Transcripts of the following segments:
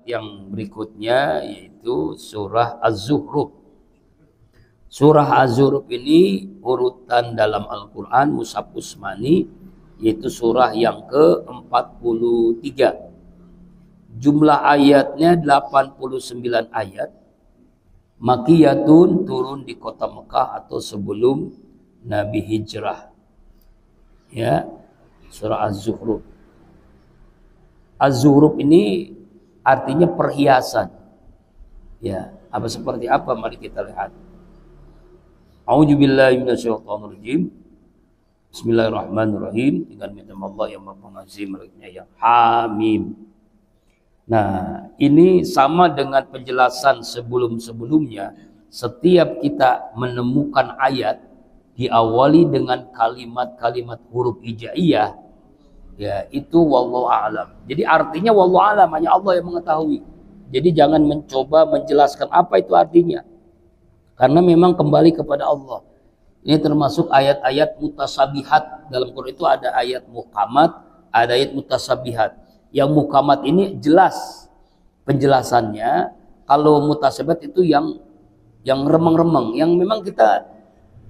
yang berikutnya yaitu surah Az-Zukhruf. Surah Az-Zukhruf ini urutan dalam Al-Quran Mushaf Utsmani, yaitu surah yang ke-43. Jumlah ayatnya 89 ayat. Makiyatun, turun di kota Mekah atau sebelum Nabi hijrah. Ya, surah Az-Zukhruf. Az-Zukhruf ini artinya perhiasan. Ya, apa seperti apa? Mari kita lihat. A'udzubillahi minasyaitonirrajim. Bismillahirrahmanirrahim. Dengan nama Allah yang Maha Pengasih, yang Hamim. Nah, ini sama dengan penjelasan sebelum-sebelumnya. Setiap kita menemukan ayat diawali dengan kalimat-kalimat huruf hijaiyah, ya itu wallahu a'lam. Jadi artinya wallahu a'lam, hanya Allah yang mengetahui. Jadi jangan mencoba menjelaskan apa itu artinya, karena memang kembali kepada Allah. Ini termasuk ayat-ayat mutasabihat. Dalam Quran itu ada ayat muhkamat, ada ayat mutasabihat. Yang muhkamat ini jelas penjelasannya. Kalau mutasabihat itu yang remeng-remeng, yang memang kita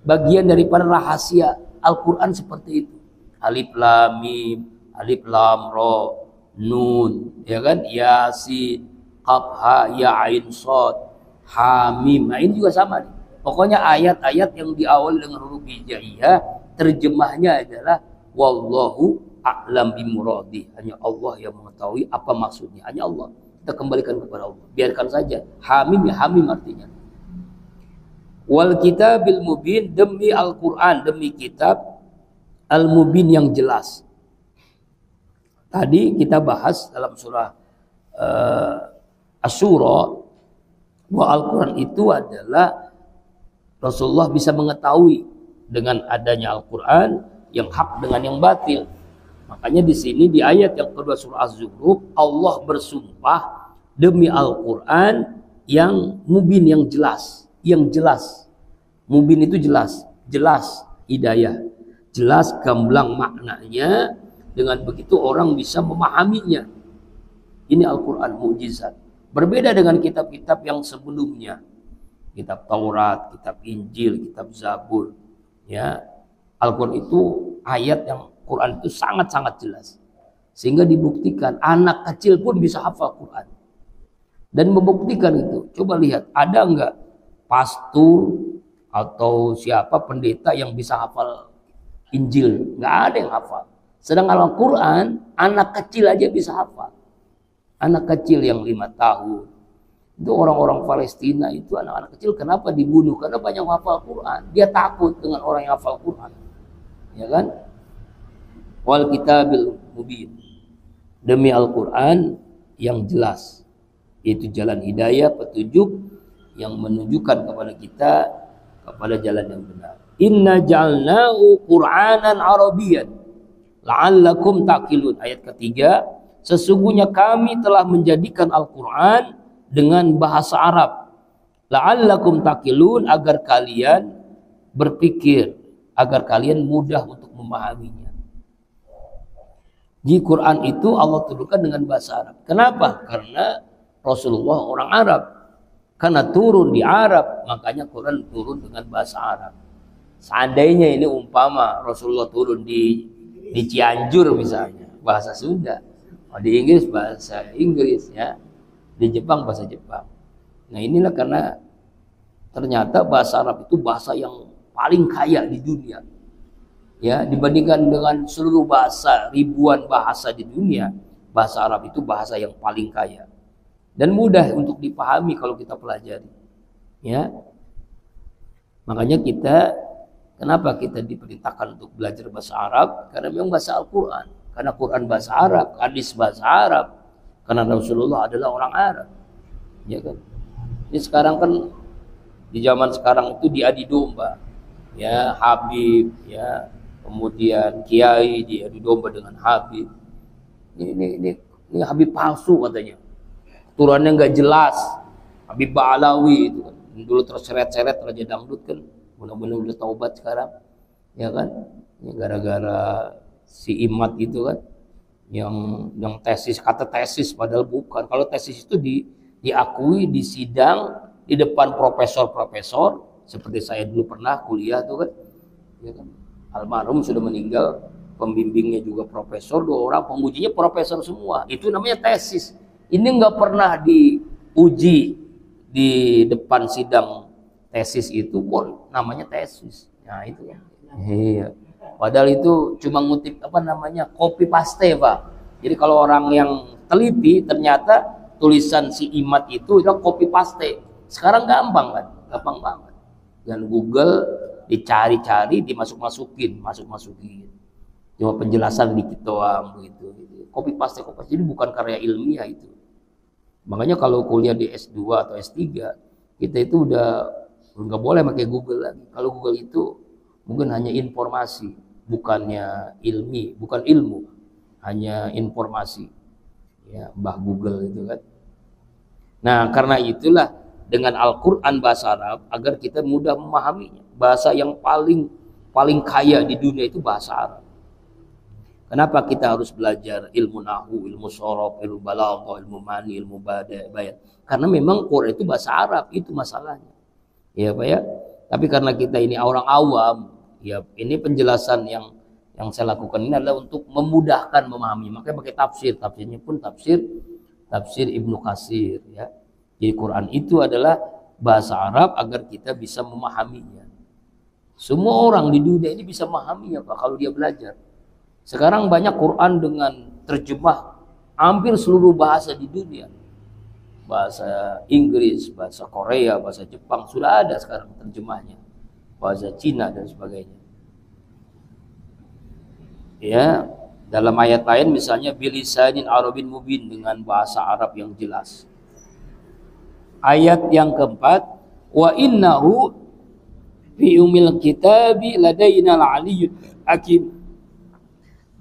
bagian daripada rahasia Al-Quran seperti itu. Alif lam mim, alif lam ra, nun, ya kan? Yasin, qaf ha ya ain shad, hamim. Nah, ini juga sama nih. Pokoknya ayat-ayat yang diawali dengan huruf hijaiyah, terjemahnya adalah wallahu a'lam bimuradi. Hanya Allah yang mengetahui apa maksudnya. Hanya Allah. Kita kembalikan kepada Allah. Biarkan saja. Hamim, ya hamim artinya. Wal kitabil mubin, demi Al-Quran, demi kitab Al-Mubin yang jelas. Tadi kita bahas dalam surah Asy-Syura bahwa Al-Quran itu adalah Rasulullah bisa mengetahui dengan adanya Al-Quran yang hak dengan yang batil. Makanya di sini di ayat yang kedua surah Az-Zukhruf, Allah bersumpah demi Al-Quran yang mubin, yang jelas, yang jelas. Mubin itu jelas, jelas hidayah, jelas gamblang maknanya. Dengan begitu orang bisa memahaminya. Ini Al-Quran mukjizat. Berbeda dengan kitab-kitab yang sebelumnya. Kitab Taurat, kitab Injil, kitab Zabur. Ya, Al-Quran itu ayat yang Quran itu sangat-sangat jelas. Sehingga dibuktikan anak kecil pun bisa hafal Quran. Dan membuktikan itu. Coba lihat, ada enggak pastor atau siapa pendeta yang bisa hafal Injil? Enggak ada yang hafal. Sedangkan Al-Quran, anak kecil aja bisa hafal. Anak kecil yang 5 tahun. Itu orang-orang Palestina itu anak-anak kecil kenapa dibunuh? Karena banyak hafal Quran. Dia takut dengan orang yang hafal Quran. Ya kan? Wal kitabil mubin. Demi Al-Quran yang jelas. Itu jalan hidayah, petunjuk yang menunjukkan kepada kita kepada jalan yang benar. Inna ja'alnahu Qur'anan Arabiyyan la'allakum taqilun. Ayat ketiga, sesungguhnya kami telah menjadikan Al-Quran dengan bahasa Arab. La'allakum taqilun, agar kalian berpikir, agar kalian mudah untuk memahaminya. Di Quran itu Allah turunkan dengan bahasa Arab. Kenapa? Karena Rasulullah orang Arab. Karena turun di Arab, makanya Quran turun dengan bahasa Arab. Seandainya ini umpama Rasulullah turun di Cianjur misalnya, bahasa Sunda. Di Inggris bahasa Inggris, ya. Di Jepang bahasa Jepang. Nah, inilah karena ternyata bahasa Arab itu bahasa yang paling kaya di dunia. Ya, dibandingkan dengan seluruh bahasa, ribuan bahasa di dunia, bahasa Arab itu bahasa yang paling kaya dan mudah untuk dipahami kalau kita pelajari. Ya. Makanya kenapa kita diperintahkan untuk belajar bahasa Arab? Karena memang bahasa Al-Quran. Karena Quran bahasa Arab, hadis bahasa Arab. Karena Rasulullah adalah orang Arab. Ya kan? Ini sekarang kan di zaman sekarang itu diadu domba. Ya, Habib, ya, kemudian Kiai diadu domba dengan Habib. Ini Habib palsu katanya. Turunannya nggak jelas. Habib Ba'alawi itu kan. Dulu terseret-seret Raja Dangdut kan. Mudah-mudahan udah taubat sekarang. Ya kan? Ya, gara-gara si Imat itu kan. yang tesis, kata tesis padahal bukan. Kalau tesis itu diakui di sidang di depan profesor-profesor, seperti saya dulu pernah kuliah tuh kan, ya kan? Almarhum sudah meninggal, pembimbingnya juga profesor, 2 orang pengujinya profesor semua. Itu namanya tesis. Ini nggak pernah diuji di depan sidang tesis itu pun namanya tesis. Nah itu ya. Iya. Padahal itu cuma ngutip copy paste, Pak. Jadi kalau orang yang teliti ternyata tulisan si Imad itu adalah copy paste. Sekarang gampang kan? Gampang banget. Dan Google dicari-cari, masuk-masukin. Cuma penjelasan dikit doang begitu. Copy paste. Jadi bukan karya ilmiah itu. Makanya kalau kuliah di S2 atau S3, kita itu udah nggak boleh pakai Google lagi. Kalau Google itu mungkin hanya informasi, bukannya bukan ilmu, hanya informasi. Ya, Mbah Google itu kan. Nah, karena itulah dengan Al-Qur'an bahasa Arab agar kita mudah memahaminya. Bahasa yang paling kaya di dunia itu bahasa Arab. Kenapa kita harus belajar ilmu nahwu, ilmu shorof, ilmu balaghah, ilmu mani, ilmu bayan? Karena memang Quran itu bahasa Arab, itu masalahnya. Ya, Pak ya. Tapi karena kita ini orang awam, ya ini penjelasan yang saya lakukan ini adalah untuk memudahkan memahami. Makanya pakai tafsir. Tafsirnya pun tafsir Ibnu Katsir ya. Jadi Quran itu adalah bahasa Arab agar kita bisa memahaminya. Semua orang di dunia ini bisa memahaminya, Pak, kalau dia belajar. Sekarang banyak Quran dengan terjemah hampir seluruh bahasa di dunia. Bahasa Inggris, bahasa Korea, bahasa Jepang sudah ada sekarang terjemahnya. Bahasa Cina dan sebagainya. Ya, dalam ayat lain misalnya bilisanin arabin mubin, dengan bahasa Arab yang jelas. Ayat yang keempat, wa innahu fi umil kitabi ladaina al-aliyyun hakim.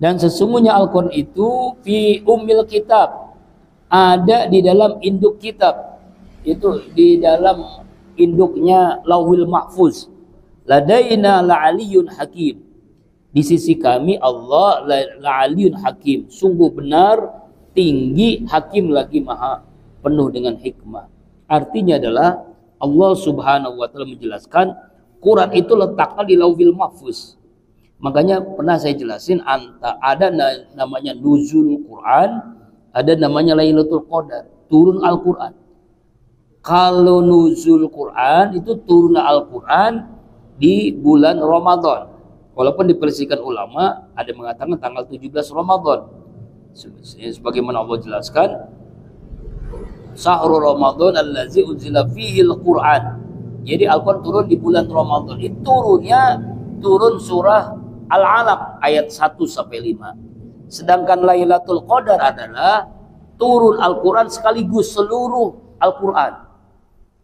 Dan sesungguhnya Al-Quran itu fi umil kitab, ada di dalam induk kitab, itu di dalam induknya Lauhul Mahfuz. Ladaina la'aliyun hakim, di sisi kami Allah la'aliyun hakim, sungguh benar, tinggi, hakim lagi maha penuh dengan hikmah. Artinya adalah Allah Subhanahu wa taala menjelaskan Quran itu letakkan di Lauhul Mahfuz. Makanya pernah saya jelasin, ada namanya nuzul Quran, ada namanya Lailatul Qadar, turun Al-Quran. Kalau nuzul Quran itu turun Al-Quran di bulan Ramadan. Walaupun diperselisihkan ulama, ada yang mengatakan tanggal 17 Ramadan. Sebagaimana Allah jelaskan, Sahru Ramadan allazi unzila fihi al-Quran. Jadi Al-Quran turun di bulan Ramadan. Itu turun surah Al-Alaq ayat 1 sampai 5. Sedangkan Lailatul Qadar adalah turun Al-Quran sekaligus seluruh Al-Quran.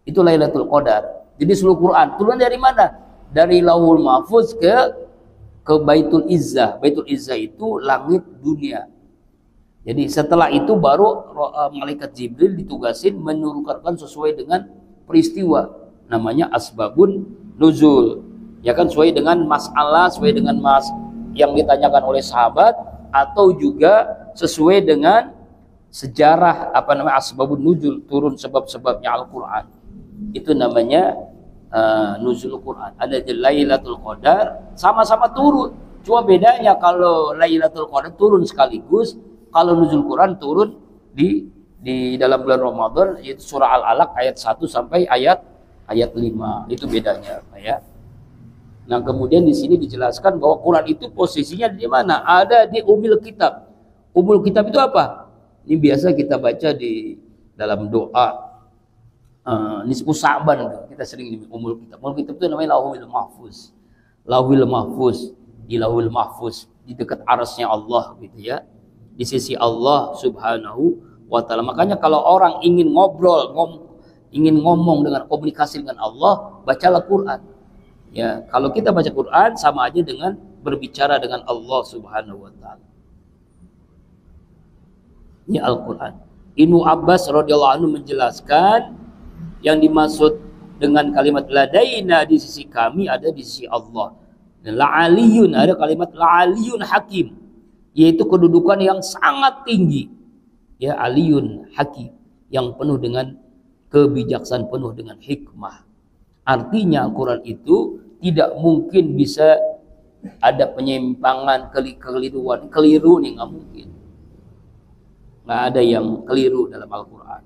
Itu Lailatul Qadar. Jadi seluruh Quran turun dari mana? Dari Lauhul Mahfuz ke Baitul Izzah. Baitul Izzah itu langit dunia. Jadi setelah itu baru malaikat Jibril ditugasin menurunkan sesuai dengan peristiwa. Namanya asbabun nuzul. Ya kan, sesuai dengan masalah, sesuai dengan yang ditanyakan oleh sahabat, atau juga sesuai dengan sejarah asbabun nuzul, turun sebab-sebabnya Al-Quran. Itu namanya nuzul Quran. Ada Lailatul Qadar, sama-sama turun. Cuma bedanya kalau Lailatul Qadar turun sekaligus, kalau nuzul Quran turun di dalam bulan Ramadan, yaitu surah Al-Alaq ayat 1 sampai ayat 5. Itu bedanya, ya. Nah, kemudian di sini dijelaskan bahwa Quran itu posisinya di mana? Ada di umil kitab. Umul kitab itu apa? Ini biasa kita baca di dalam doa nisfu Sa'ban. Kita sering di umul kitab. Umul kitab itu namanya Lauhul Mahfuz. Lauhul Mahfuz, di Lauhul Mahfuz, di dekat arasnya Allah gitu ya. Di sisi Allah Subhanahu wa taala. Makanya kalau orang ingin ingin ngomong dengan komunikasi dengan Allah, bacalah Quran. Ya, kalau kita baca Quran sama aja dengan berbicara dengan Allah Subhanahu wa taala. Ini Al-Quran. Ibnu Abbas radhiyallahu anhu menjelaskan yang dimaksud dengan kalimat ladaina di sisi kami ada di sisi Allah. Dan la'aliyun, ada kalimat la'aliyun hakim. yaitu kedudukan yang sangat tinggi. Ya, aliyun hakim, yang penuh dengan kebijaksanaan, penuh dengan hikmah. Artinya Al-Quran itu tidak mungkin bisa ada penyimpangan, keliruan, keliru nih nggak mungkin. Nggak ada yang keliru dalam Al-Quran.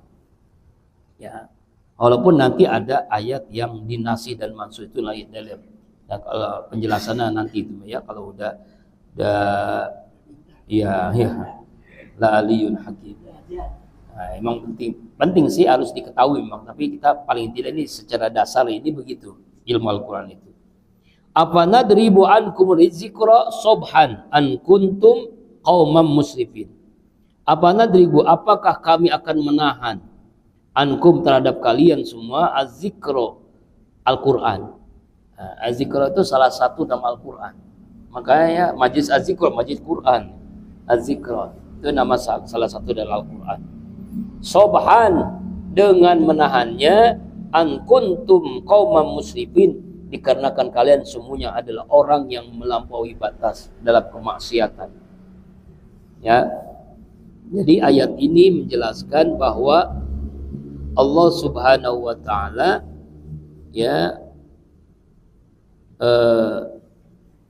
Ya, walaupun nanti ada ayat yang dinasih dan mansuh itu lain dalam. Ya, kalau penjelasannya nanti itu ya, kalau udah ya la aliyun hakim. Nah, emang penting sih, harus diketahui memang, tapi kita paling tidak ini secara dasar ini begitu ilmu Al-Quran itu. Apa nadribu ankum rizikra sobhan an kuntum qaumam musrifin. Apa nadribu, apakah kami akan menahan ankum terhadap kalian semua az-zikra Al-Quran. Nah, az-zikra itu salah satu nama Al-Quran. Makanya majlis az-zikra, majlis Quran. Az-zikra itu nama salah satu dari Al-Quran. Sobhan, dengan menahannya, an kuntum qaumam musrifin, dikarenakan kalian semuanya adalah orang yang melampaui batas dalam kemaksiatan. Ya. Jadi ayat ini menjelaskan bahwa Allah Subhanahu wa taala ya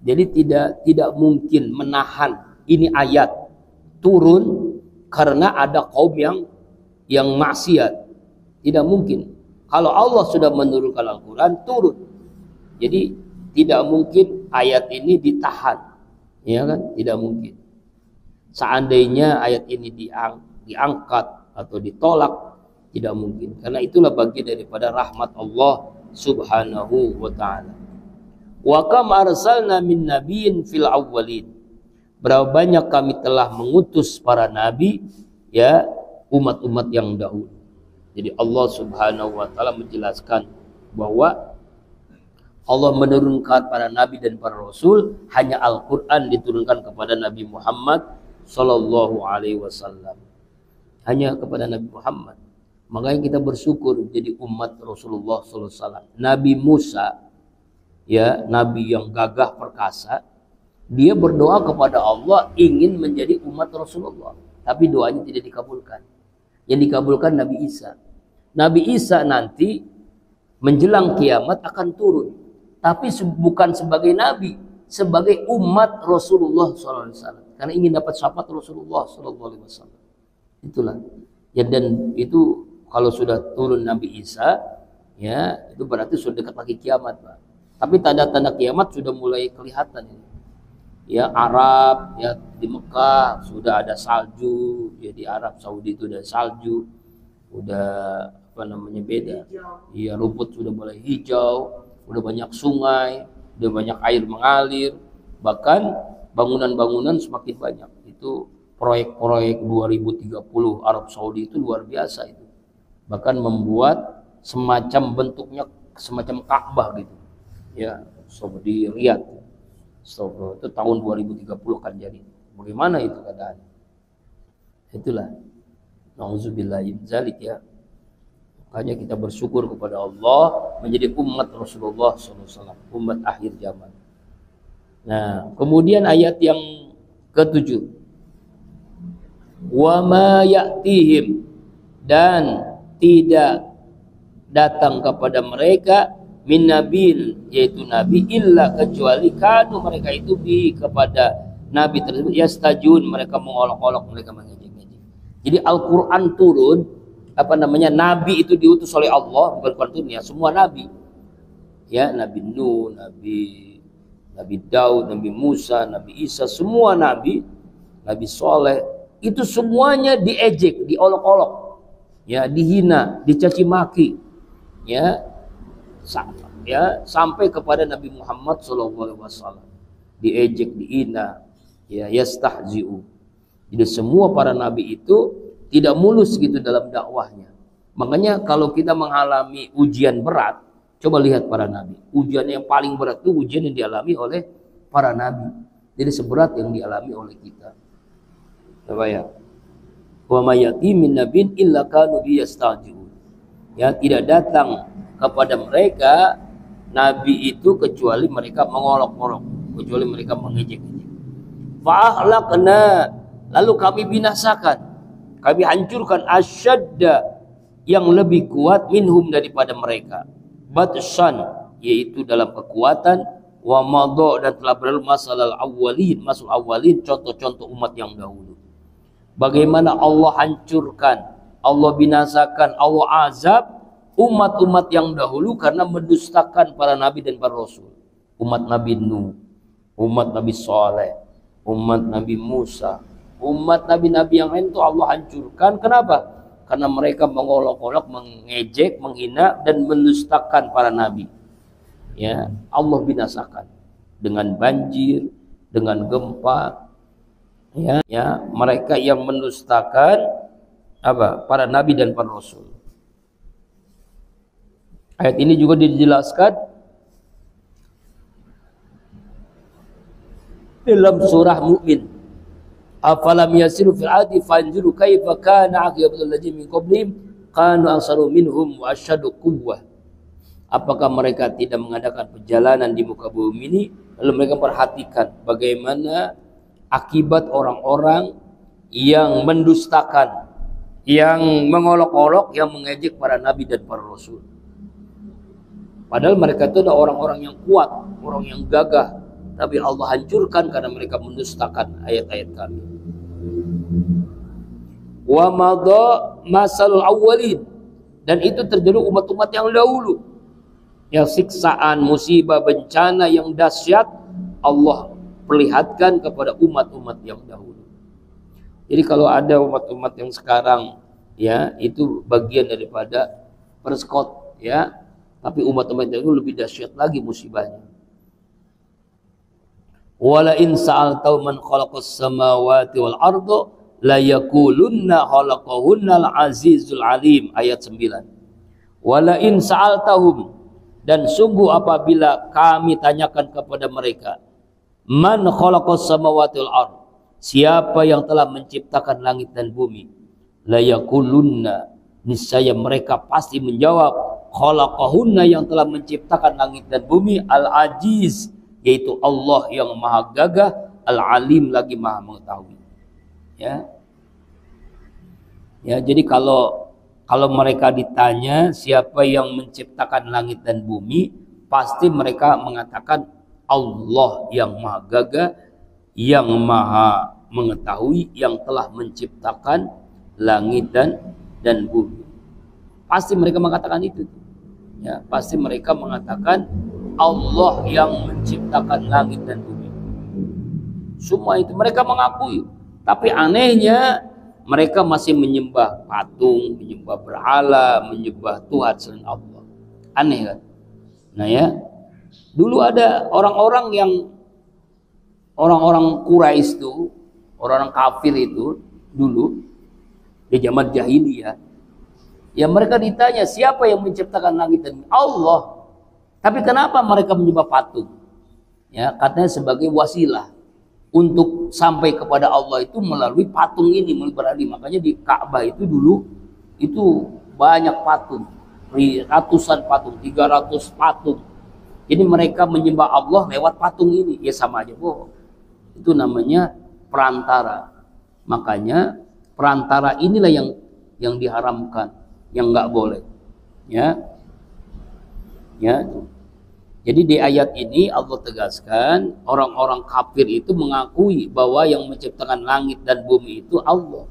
jadi tidak mungkin menahan ini ayat turun karena ada kaum yang maksiat. Tidak mungkin. Kalau Allah sudah menurunkan Al-Quran, turun. Jadi tidak mungkin ayat ini ditahan, ya kan? Tidak mungkin. Seandainya ayat ini diangkat atau ditolak, tidak mungkin. Karena itulah bagian daripada rahmat Allah Subhanahu wa taala. Wa kam arsalna min nabiyyin fil awwalin. Berapa banyak kami telah mengutus para nabi, ya, umat-umat yang dahulu. Jadi Allah Subhanahu wa taala menjelaskan bahwa Allah menurunkan para nabi dan para rasul, hanya Al-Qur'an diturunkan kepada Nabi Muhammad sallallahu alaihi wasallam. Hanya kepada Nabi Muhammad. Makanya kita bersyukur jadi umat Rasulullah sallallahu alaihi wasallam. Nabi Musa, ya, nabi yang gagah perkasa, dia berdoa kepada Allah ingin menjadi umat Rasulullah, tapi doanya tidak dikabulkan. Yang dikabulkan Nabi Isa. Nabi Isa nanti menjelang kiamat akan turun, tapi bukan sebagai nabi, sebagai umat Rasulullah SAW, karena ingin dapat syafaat Rasulullah SAW. Itulah. Ya, dan itu kalau sudah turun Nabi Isa, ya, itu berarti sudah dekat lagi kiamat, Pak. Tapi tanda-tanda kiamat sudah mulai kelihatan ini. Ya, Arab, ya, di Mekah sudah ada salju, ya, di Arab Saudi itu ada salju, udah apa namanya beda, ya, rumput sudah mulai hijau, udah banyak sungai, udah banyak air mengalir, bahkan bangunan-bangunan semakin banyak. Itu proyek-proyek 2030 Arab Saudi itu luar biasa itu, bahkan membuat semacam bentuknya semacam Ka'bah gitu, ya, di Riyadh. So, itu tahun 2030 akan jadi. Bagaimana itu keadaan? Itulah. Nauzubillah min zalik, ya. Makanya kita bersyukur kepada Allah menjadi umat Rasulullah SAW, umat akhir zaman. Nah, kemudian ayat yang ke-7. Wa ma ya'tihim, dan tidak datang kepada mereka min nabil, yaitu nabi, illa, kecuali kanu, mereka itu kepada nabi tersebut yastajun, mereka mengolok-olok, mereka mengejek-ngejek. Jadi Al-Quran turun, apa namanya, nabi itu diutus oleh Allah, bukan turun ya, semua nabi, ya, Nabi Nuh, Nabi Daud, Nabi Musa, Nabi Isa, semua nabi, Nabi Soleh, itu semuanya diejek, diolok-olok, ya, dihina, dicaci maki, ya, sampai kepada Nabi Muhammad SAW diejek, dihina, ya, yastahzi'u. Jadi semua para nabi itu tidak mulus gitu dalam dakwahnya. Makanya kalau kita mengalami ujian berat, coba lihat para nabi. Ujian yang paling berat itu ujian yang dialami oleh para nabi. Jadi seberat yang dialami oleh kita. Coba ya. Wa may yati min nabin illa kanu yastahzi'u. Ya, tidak datang kepada mereka nabi itu kecuali mereka mengolok-olok, kecuali mereka mengejek-ejek. Fa'ahlakna, lalu kami binasakan, kami hancurkan asyadda, yang lebih kuat minhum daripada mereka, batsan, yaitu dalam kekuatan, wa madha, dan telah berlalu masalah awwalin, masul awwalin, contoh-contoh umat yang dahulu. Bagaimana Allah hancurkan, Allah binasakan, Allah azab umat-umat yang dahulu karena mendustakan para nabi dan para rasul. Umat Nabi Nuh, umat Nabi Saleh, umat Nabi Musa, umat nabi-nabi yang lain itu Allah hancurkan. Kenapa? Karena mereka mengolok-olok, mengejek, menghina dan mendustakan para nabi. Ya, Allah binasakan dengan banjir, dengan gempa. Ya, mereka yang mendustakan apa? Para nabi dan para rasul. Ayat ini juga dijelaskan dalam surah Mu'min. Afalam yasiru fil ardi fanzuru kaifa kana aqibatul ladzina min qablihim kanu aksaru minhum wa asyaddu quwwah. Apakah mereka tidak mengadakan perjalanan di muka bumi ini, lalu mereka perhatikan bagaimana akibat orang-orang yang mendustakan, yang mengolok-olok, yang mengejek para nabi dan para rasul. Padahal mereka itu adalah orang-orang yang kuat, orang yang gagah, tapi Allah hancurkan karena mereka mendustakan ayat-ayat kami. Wa madha masalul awwalin, dan itu terjadi umat-umat yang dahulu. Yang siksaan, musibah, bencana yang dahsyat Allah perlihatkan kepada umat-umat yang dahulu. Jadi kalau ada umat-umat yang sekarang, ya, itu bagian daripada perskot, ya. Tapi umat-umat yang dahulu lebih dahsyat lagi musibahnya. Wala in sa'altau man khalaqas samawati wal arda la yaqulunna khalaqahunna al-azizul alim, ayat 9. Wala in sa'altahum, dan sungguh apabila kami tanyakan kepada mereka, man khalaqas samawati wal ard, siapa yang telah menciptakan langit dan bumi, la yaqulunna, niscaya mereka pasti menjawab, khalaqahunna, yang telah menciptakan langit dan bumi, al-aziz, yaitu Allah yang maha gagah, al-alim, lagi maha mengetahui. Ya, jadi kalau mereka ditanya siapa yang menciptakan langit dan bumi, pasti mereka mengatakan Allah yang maha gagah, yang maha mengetahui, yang telah menciptakan langit dan bumi. Pasti mereka mengatakan itu. Ya, pasti mereka mengatakan Allah yang menciptakan langit dan bumi. Semua itu mereka mengakui. Tapi anehnya mereka masih menyembah patung, menyembah berhala, menyembah Tuhan selain Allah. Aneh kan? Nah ya, dulu ada orang-orang Quraisy itu, orang-orang kafir itu dulu di zaman jahiliyah. Ya, mereka ditanya siapa yang menciptakan langit dan bumi? Allah. Tapi kenapa mereka menyembah patung? Ya, katanya sebagai wasilah untuk sampai kepada Allah itu melalui patung ini, melalui berhala. Makanya di Ka'bah itu dulu itu banyak patung, ratusan patung, 300 patung. Jadi mereka menyembah Allah lewat patung ini. Ya sama aja, itu namanya perantara. Makanya perantara inilah yang diharamkan, yang nggak boleh. Ya. Jadi di ayat ini Allah tegaskan orang-orang kafir itu mengakui bahwa yang menciptakan langit dan bumi itu Allah.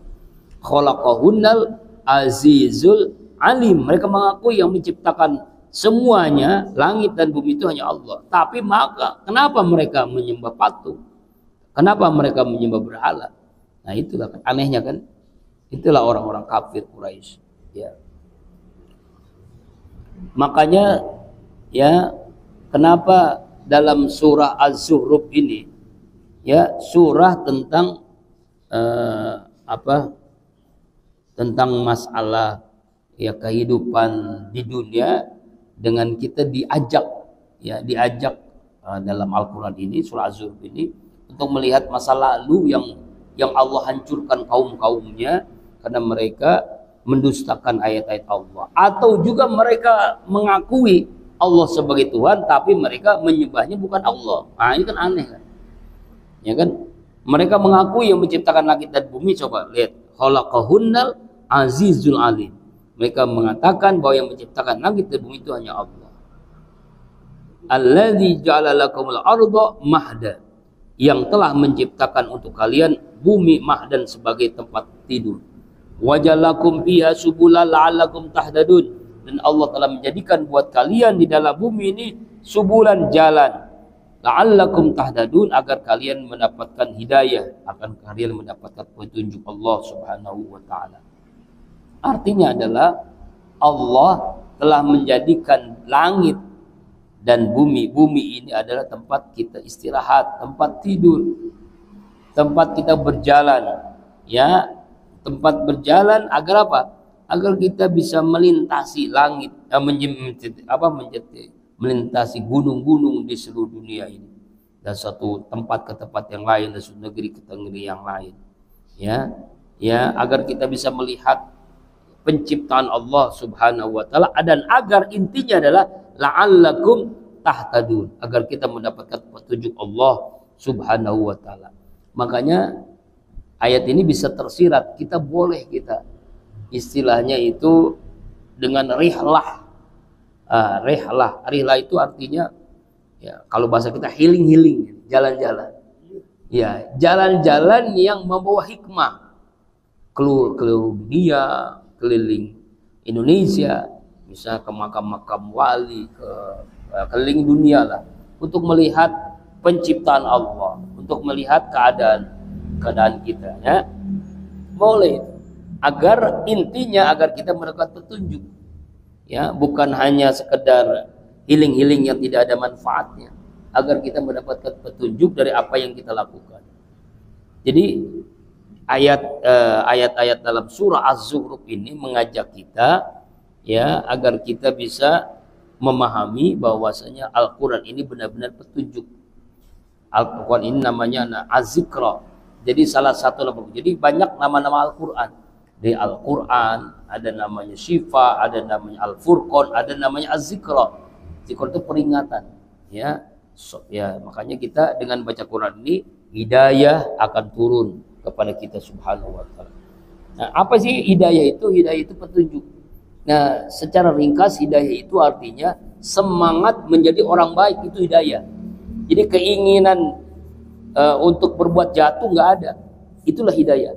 Khalaqahunnal azizul alim. Mereka mengakui yang menciptakan semuanya, langit dan bumi itu hanya Allah. Tapi maka kenapa mereka menyembah patung? Kenapa mereka menyembah berhala? Nah, itulah anehnya kan. Itulah orang-orang kafir Quraisy. Ya. Makanya ya, kenapa dalam surah Az-Zukhruf ini, ya, surah tentang tentang masalah ya kehidupan di dunia, dengan kita diajak dalam Al-Quran ini, surah Az-Zukhruf ini, untuk melihat masa lalu yang Allah hancurkan kaum-kaumnya karena mereka mendustakan ayat-ayat Allah, atau juga mereka mengakui Allah sebagai Tuhan tapi mereka menyembahnya bukan Allah. Nah, ini kan aneh kan? Ya kan? Mereka mengaku yang menciptakan langit dan bumi. Coba lihat, khalaqahunnal azizul alim. Mereka mengatakan bahwa yang menciptakan langit dan bumi itu hanya Allah. Alladzi ja'ala lakumul arda mahda, yang telah menciptakan untuk kalian bumi mahdan sebagai tempat tidur. Wajalakum fiha subula la'allakum tahtadun, dan Allah telah menjadikan buat kalian di dalam bumi ini subulan, jalan, la'allakum tahtadun, agar kalian mendapatkan hidayah, akan kalian mendapatkan petunjuk Allah Subhanahu wa taala. Artinya adalah Allah telah menjadikan langit dan bumi. Bumi ini adalah tempat kita istirahat, tempat tidur, tempat kita berjalan, ya. Tempat berjalan agar apa? Agar kita bisa melintasi langit, melintasi gunung-gunung di seluruh dunia ini, dan satu tempat ke tempat yang lain, dan satu negeri ke negeri yang lain, ya, agar kita bisa melihat penciptaan Allah Subhanahu wa taala, dan agar intinya adalah la'allakum tahtadun, agar kita mendapatkan petunjuk Allah Subhanahu wa taala. Makanya ayat ini bisa tersirat, kita boleh kita istilahnya itu dengan rihlah. Rihlah itu artinya, ya, kalau bahasa kita healing, jalan-jalan. Ya, jalan-jalan yang membawa hikmah. Keliling dunia, keliling Indonesia, bisa ke makam-makam wali, keliling dunia lah, untuk melihat penciptaan Allah, untuk melihat keadaan kita, ya. Boleh, agar intinya agar kita mendapat petunjuk, ya, bukan hanya sekedar healing yang tidak ada manfaatnya, agar kita mendapatkan petunjuk dari apa yang kita lakukan. Jadi ayat-ayat dalam surah Az-Zukhruf ini mengajak kita, ya, agar kita bisa memahami bahwasanya Al-Quran ini benar-benar petunjuk. Al-Quran ini namanya Az-Zikra. Jadi salah satu nama. Jadi banyak nama-nama Al-Quran. Di Al-Quran ada namanya Syifa, ada namanya Al-Furqan, ada namanya Az-Zikra. Zikra itu peringatan, ya. Ya, makanya kita dengan baca Quran ini hidayah akan turun kepada kita Subhanahu wa taala. Nah, apa sih hidayah itu? Hidayah itu petunjuk. Nah, secara ringkas hidayah itu artinya semangat menjadi orang baik, itu hidayah. Jadi keinginan untuk berbuat jatuh nggak ada, itulah hidayah.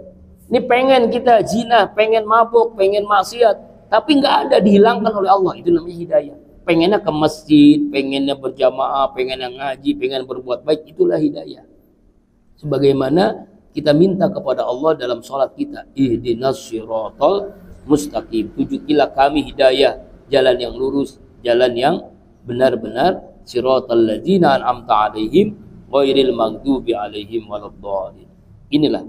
Ini pengen kita zina, pengen mabuk, pengen maksiat, tapi nggak ada, dihilangkan oleh Allah, itu namanya hidayah. Pengennya ke masjid, pengennya berjamaah, pengennya ngaji, pengen berbuat baik, itulah hidayah. Sebagaimana kita minta kepada Allah dalam sholat kita, ihdinas siratal mustaqim, tunjukilah kami hidayah, jalan yang lurus, jalan yang benar-benar, siratal ladzina an'amta alaihim ghairil maghdubi alaihim waladdallin. Inilah,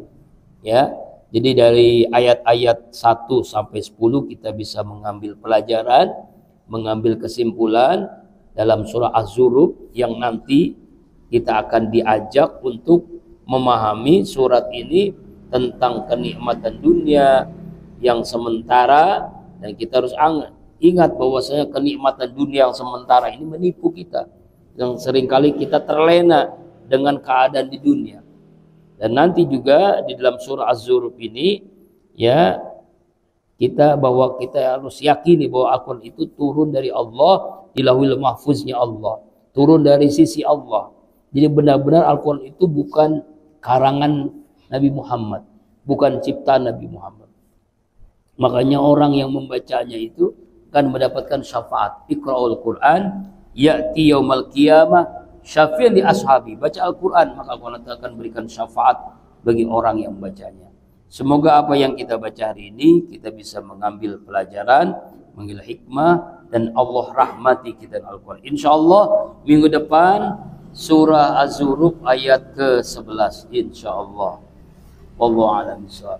ya. Jadi dari ayat-ayat 1 sampai 10 kita bisa mengambil pelajaran, mengambil kesimpulan dalam surah Az-Zukhruf, yang nanti kita akan diajak untuk memahami surat ini tentang kenikmatan dunia yang sementara, dan kita harus ingat bahwasanya kenikmatan dunia yang sementara ini menipu kita, yang seringkali kita terlena dengan keadaan di dunia. Dan nanti juga di dalam surah Az-Zukhruf ini, ya, kita harus yakini bahwa Al-Quran itu turun dari Allah, di Lauhul Mahfuznya Allah, turun dari sisi Allah. Jadi benar-benar Al-Quran itu bukan karangan Nabi Muhammad, bukan ciptaan Nabi Muhammad. Makanya orang yang membacanya itu akan mendapatkan syafaat. Iqra'ul Quran ya'ti yaumal qiyamah syafi'an li ashabi. Baca Al-Quran, maka Al-Quran akan berikan syafaat bagi orang yang membacanya. Semoga apa yang kita baca hari ini kita bisa mengambil pelajaran, mengambil hikmah, dan Allah rahmati kita dengan Al-Quran. InsyaAllah minggu depan surah Az-Zukhruf ayat ke-11, InsyaAllah. Wallahu a'lam bishawab.